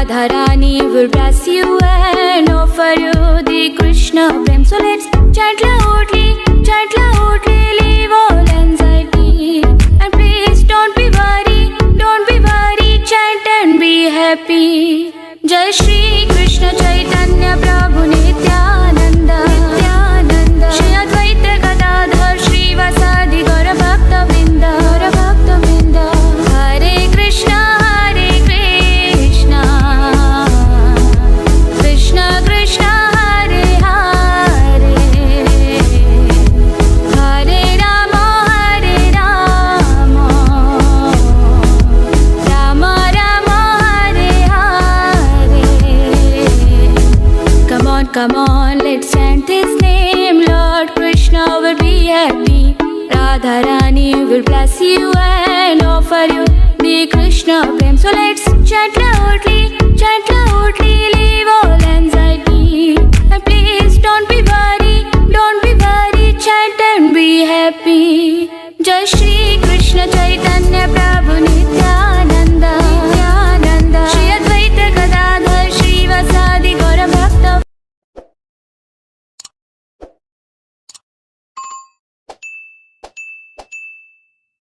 Radha Rani will bless you and offer you the Krishna prem. So let's chant loudly, leave all anxiety, and please don't be worried, chant and be happy. Jai Shri Krishna Chaitanya Prabhu Nityananda, Shri Advaita Gadadhar Shri Vasadi Gaura Bhakta Vrinda, Hare Krishna Krishna Krishna Hare Hare, Hare Rama Rama Rama Hare Hare. Come on, let's chant His name. Lord Krishna will be happy. Radha Rani will bless you and offer you the Krishna prem. So let's chant